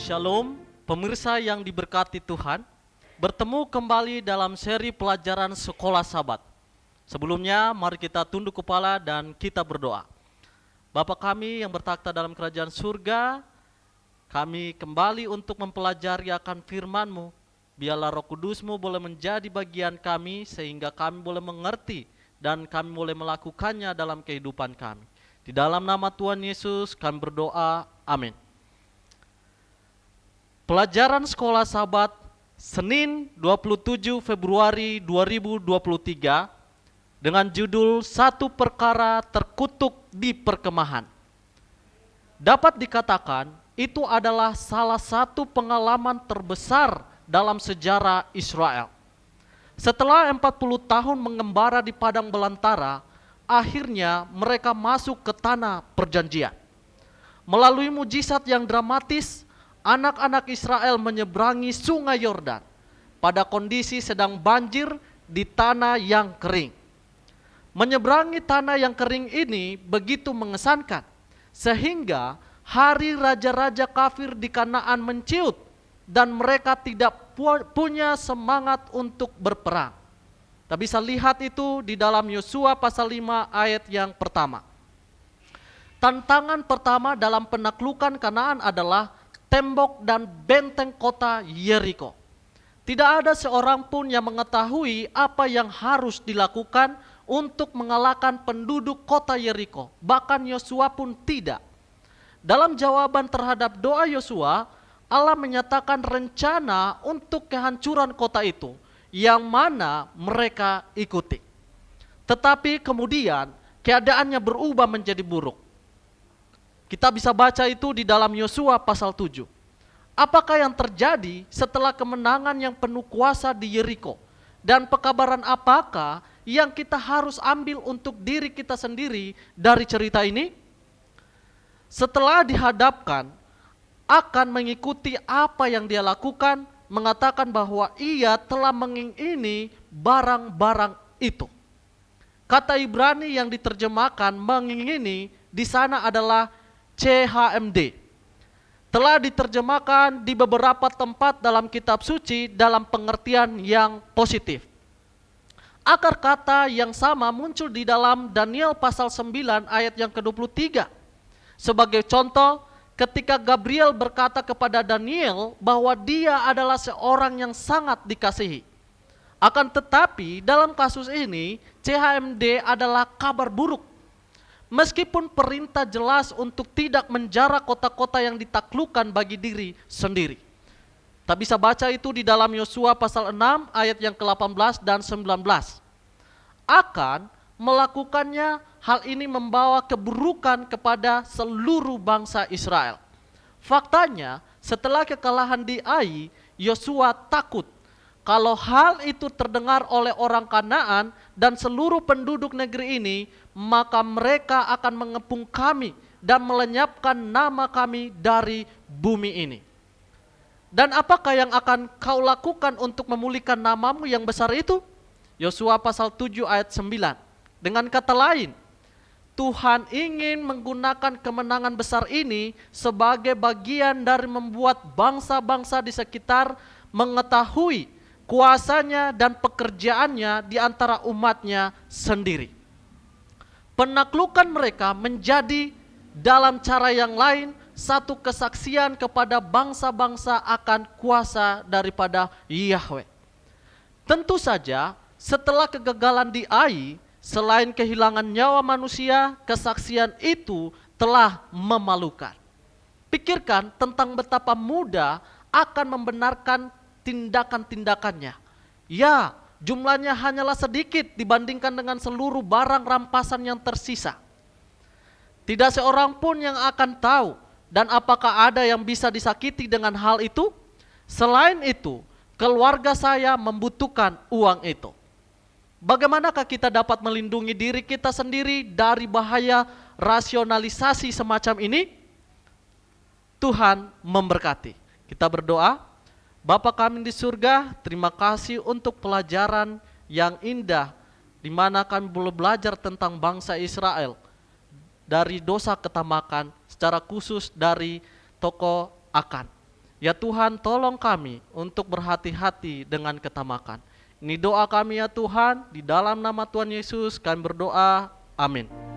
Shalom, pemirsa yang diberkati Tuhan. Bertemu kembali dalam seri pelajaran Sekolah Sabat. Sebelumnya, mari kita tunduk kepala dan kita berdoa. Bapa kami yang bertakhta dalam kerajaan surga, kami kembali untuk mempelajari akan firman-Mu. Biarlah Roh Kudus-Mu boleh menjadi bagian kami, sehingga kami boleh mengerti dan kami boleh melakukannya dalam kehidupan kami. Di dalam nama Tuhan Yesus kami berdoa, amin. Pelajaran Sekolah Sabat Senin 27 Februari 2023 dengan judul Satu Perkara Terkutuk di Perkemahan. Dapat dikatakan itu adalah salah satu pengalaman terbesar dalam sejarah Israel. Setelah 40 tahun mengembara di padang belantara, akhirnya mereka masuk ke tanah perjanjian. Melalui mujizat yang dramatis, anak-anak Israel menyeberangi sungai Yordan pada kondisi sedang banjir di tanah yang kering. Menyeberangi tanah yang kering ini begitu mengesankan, sehingga hari raja-raja kafir di Kanaan menciut dan mereka tidak punya semangat untuk berperang. Kita bisa lihat itu di dalam Yosua pasal 5 ayat yang pertama. Tantangan pertama dalam penaklukan Kanaan adalah tembok dan benteng kota Yeriko. Tidak ada seorang pun yang mengetahui apa yang harus dilakukan untuk mengalahkan penduduk kota Yeriko. Bahkan Yosua pun tidak. Dalam jawaban terhadap doa Yosua, Allah menyatakan rencana untuk kehancuran kota itu, yang mana mereka ikuti. Tetapi kemudian keadaannya berubah menjadi buruk. Kita bisa baca itu di dalam Yosua pasal 7. Apakah yang terjadi setelah kemenangan yang penuh kuasa di Yeriko? Dan pekabaran apakah yang kita harus ambil untuk diri kita sendiri dari cerita ini? Setelah dihadapkan akan mengikuti apa yang dia lakukan, mengatakan bahwa ia telah mengingini barang-barang itu. Kata Ibrani yang diterjemahkan mengingini di sana adalah CHMD. Telah diterjemahkan di beberapa tempat dalam kitab suci dalam pengertian yang positif. Akar kata yang sama muncul di dalam Daniel pasal 9 ayat yang ke-23. Sebagai contoh, ketika Gabriel berkata kepada Daniel bahwa dia adalah seorang yang sangat dikasihi. Akan tetapi dalam kasus ini CHMD adalah kabar buruk. Meskipun perintah jelas untuk tidak menjara kota-kota yang ditaklukkan bagi diri sendiri. Kita bisa baca itu di dalam Yosua pasal 6 ayat yang ke-18 dan 19. Akan melakukannya, hal ini membawa keburukan kepada seluruh bangsa Israel. Faktanya, setelah kekalahan di Ai, Yosua takut kalau hal itu terdengar oleh orang Kanaan dan seluruh penduduk negeri ini, maka mereka akan mengepung kami dan melenyapkan nama kami dari bumi ini. Dan apakah yang akan kau lakukan untuk memulihkan namamu yang besar itu? Yosua pasal 7 ayat 9. Dengan kata lain, Tuhan ingin menggunakan kemenangan besar ini sebagai bagian dari membuat bangsa-bangsa di sekitar mengetahui kuasanya dan pekerjaannya di antara umatnya sendiri. Penaklukan mereka menjadi dalam cara yang lain satu kesaksian kepada bangsa-bangsa akan kuasa daripada Yahweh. Tentu saja setelah kegagalan di Ai, selain kehilangan nyawa manusia, kesaksian itu telah memalukan. Pikirkan tentang betapa mudah akan membenarkan tindakan-tindakannya. Ya, jumlahnya hanyalah sedikit dibandingkan dengan seluruh barang rampasan yang tersisa. Tidak seorang pun yang akan tahu, dan apakah ada yang bisa disakiti dengan hal itu? Selain itu, keluarga saya membutuhkan uang itu. Bagaimanakah kita dapat melindungi diri kita sendiri dari bahaya rasionalisasi semacam ini? Tuhan memberkati. Kita berdoa. Bapa kami di surga, terima kasih untuk pelajaran yang indah di mana kami boleh belajar tentang bangsa Israel dari dosa ketamakan, secara khusus dari tokoh Akan. Ya Tuhan, tolong kami untuk berhati-hati dengan ketamakan. Ini doa kami ya Tuhan, di dalam nama Tuhan Yesus kami berdoa. Amin.